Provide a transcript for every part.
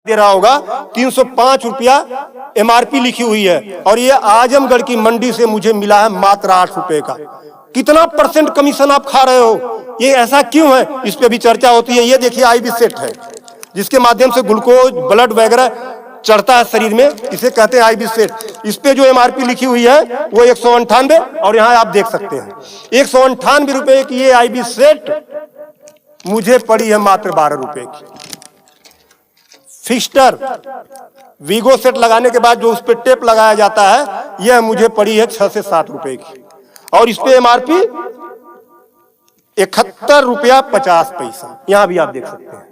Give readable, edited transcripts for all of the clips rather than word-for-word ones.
दे रहा होगा 305 रुपया एमआरपी लिखी हुई है और ये आजमगढ़ की मंडी से मुझे मिला है मात्र 8 रुपए का। कितना परसेंट कमीशन आप खा रहे हो? ये ऐसा क्यों है? इस पे भी चर्चा होती है। ये देखिए आईबी सेट है जिसके माध्यम से ग्लूकोज ब्लड वगैरह चढ़ता है शरीर में, इसे कहते हैं आईबी सेट। इस पे जो एमआरपी लिखी हुई है वो 198 और यहाँ आप देख सकते हैं 198 रुपए की ये आईबी सेट मुझे पड़ी है मात्र 12 रुपए की। फिक्स्टर वीगो सेट लगाने के बाद जो उस पर टेप लगाया जाता है यह मुझे पड़ी है 6 से 7 रुपए की और इस पे एमआरपी 71 रुपया 50 पैसा। यहां भी आप देख सकते हैं।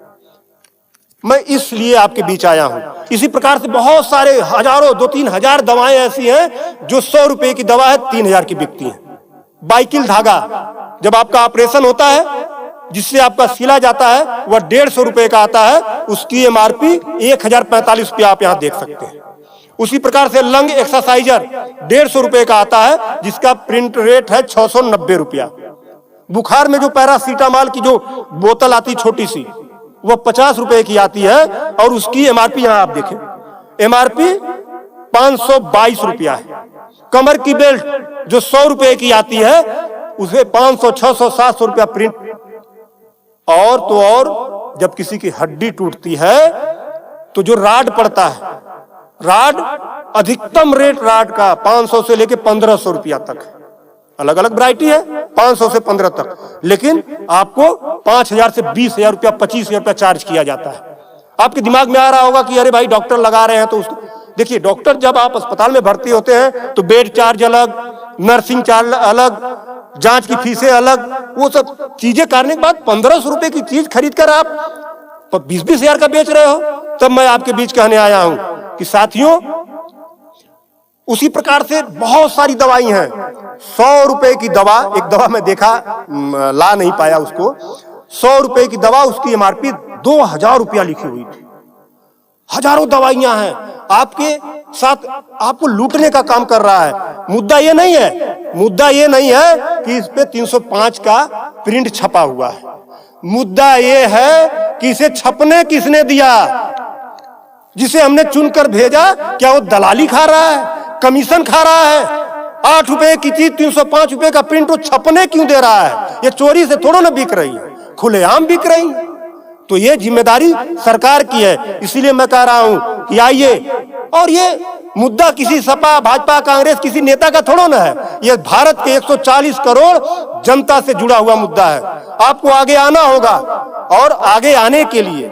मैं इसलिए आपके बीच आया हूं। इसी प्रकार से बहुत सारे हजारों 2-3 हजार दवाएं ऐसी हैं जो 100 रुपए की दवा है 3000 की बिकती हैं। बाइकिल धागा जब आपका ऑपरेशन होता है जिससे आपका सिला जाता है वह 150 रुपए का आता है, उसकी एमआरपी 1045 रुपया आप यहां देख सकते हैं। उसी प्रकार से लंग एक्सरसाइजर 150 रुपए का आता है जिसका प्रिंट रेट है 690 रुपया। बुखार में जो पैरासीटामॉल की जो बोतल आती छोटी सी वह 50 रुपए की आती है और उसकी एमआरपी यहां आप देखें एमआरपी 522 रुपया है। कमर की बेल्ट जो 100 रुपए की आती है उसे 500, 600, 700 रुपया प्रिंट। और तो और जब किसी की हड्डी टूटती है तो जो राड पड़ता है, राड अधिकतम रेट राड का 500 से लेके 1500 रुपया तक, अलग अलग वैरायटी है 500 से 15 तक, लेकिन आपको 5000 से 20,000 रुपया 25,000 रुपया चार्ज किया जाता है। आपके दिमाग में आ रहा होगा कि अरे भाई डॉक्टर लगा रहे हैं तो उसको देखिए। डॉक्टर जब आप अस्पताल में भर्ती होते हैं तो बेड चार्ज अलग, नर्सिंग चार्ज अलग, जांच की फीसें अलग, वो सब चीजें करने के बाद 1500 रुपए की चीज खरीद कर आप 20-20 हजार का बेच रहे हो। तब मैं आपके बीच कहने आया हूं कि साथियों उसी प्रकार से बहुत सारी दवाई हैं। 100 रुपए की दवा, एक दवा मैं देखा ला नहीं पाया उसको, 100 रुपए की दवा उसकी एमआरपी 2000 रुपया लिखी हुई थी। हजारों दवाइयां हैं आपके साथ, आपको लूटने का काम कर रहा है। मुद्दा ये नहीं है, मुद्दा ये नहीं है कि इस पे 305 का प्रिंट छपा हुआ है। मुद्दा ये है कि इसे छपने किसने दिया? जिसे हमने चुनकर भेजा क्या वो दलाली खा रहा है, कमीशन खा रहा है? 8 रुपए की चीज 305 रुपए का प्रिंट वो छपने क्यों दे रहा है? ये चोरी से थोड़ा ना बिक रही है, खुलेआम बिक रही है। तो ये जिम्मेदारी सरकार की है। इसीलिए मैं कह रहा हूं कि आइए, और ये मुद्दा किसी सपा भाजपा कांग्रेस किसी नेता का थोड़ा ना है, ये भारत के 140 करोड़ जनता से जुड़ा हुआ मुद्दा है। आपको आगे आना होगा और आगे आने के लिए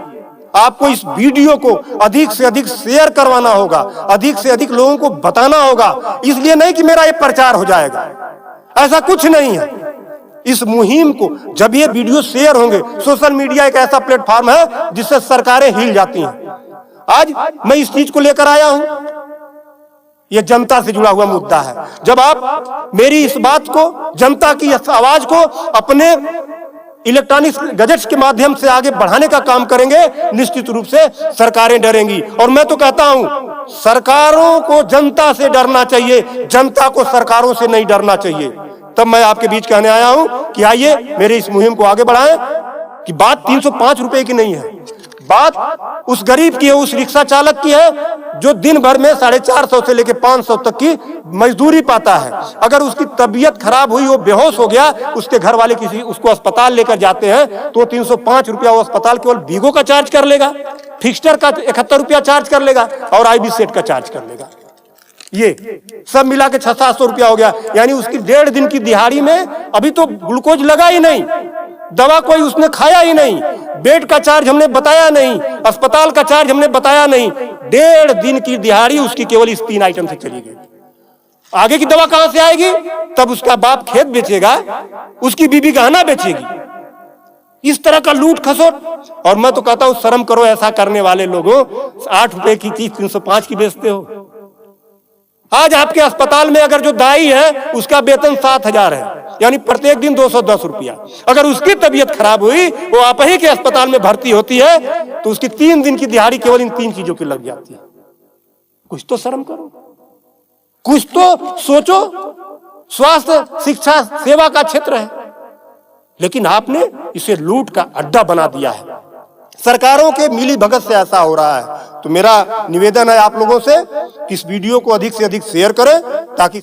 आपको इस वीडियो को अधिक से अधिक शेयर करवाना होगा, अधिक से अधिक लोगों को बताना होगा। इसलिए नहीं कि मेरा ये प्रचार हो जाएगा, ऐसा कुछ नहीं है। इस मुहिम को जब ये वीडियो शेयर होंगे, सोशल मीडिया एक ऐसा प्लेटफॉर्म है जिससे सरकारें हिल जाती हैं। आज मैं इस चीज को लेकर आया हूं, यह जनता से जुड़ा हुआ मुद्दा है। जब आप मेरी इस बात को, जनता की इस आवाज को अपने इलेक्ट्रॉनिक गैजेट्स के माध्यम से आगे बढ़ाने का काम करेंगे, निश्चित रूप से सरकारें डरेंगी। और मैं तो कहता हूं सरकारों को जनता से डरना चाहिए, जनता को सरकारों से नहीं डरना चाहिए। तब मैं आपके बीच कहने आया हूं कि आइए मेरे इस मुहिम को आगे बढ़ाएं। कि बात 305 रुपए की नहीं है, बात उस गरीब की है, उस रिक्शा चालक की है जो दिन भर में 450 से लेकर 500 तक की मजदूरी पाता है। अगर उसकी तबीयत खराब हुई, वो बेहोश हो गया, उसके घर वाले किसी उसको अस्पताल लेकर जाते हैं तो 305 रुपया वो अस्पताल केवल वीगो का चार्ज कर लेगा, फिक्स्टर का 71 रुपया चार्ज कर लेगा और आईबी सेट का चार्ज कर लेगा। ये सब मिला के 600-700 रुपया हो गया। यानी उसकी 1.5 दिन की दिहाड़ी में अभी तो ग्लूकोज लगा ही नहीं, दवा कोई उसने खाया ही नहीं, बेड का चार्ज हमने बताया नहीं, अस्पताल का चार्ज हमने बताया नहीं। 1.5 दिन की दिहाड़ी उसकी केवल इस 3 आइटम से चली गई। आगे की दवा कहां से आएगी? तब उसका बाप खेत बेचेगा, उसकी बीबी गहना बेचेगी। इस तरह का लूट खसोट। और मैं तो कहता हूं शर्म करो ऐसा करने वाले लोगों। 8 रुपए की चीज 305 की बेचते हो। आज आपके अस्पताल में अगर जो दाई है उसका वेतन 7,000 है, यानी प्रत्येक दिन 210 रुपया। अगर उसकी तबीयत खराब हुई, वो आप ही के अस्पताल में भर्ती होती है तो उसकी 3 दिन की दिहाड़ी केवल इन 3 चीजों की लग जाती है। कुछ तो शर्म करो, कुछ तो सोचो। स्वास्थ्य, शिक्षा, सेवा का क्षेत्र है, लेकिन आपने इसे लूट का अड्डा बना दिया है। सरकारों के मिली भगत से ऐसा हो रहा है। तो मेरा निवेदन है आप लोगों से कि इस वीडियो को अधिक से अधिक शेयर करें ताकि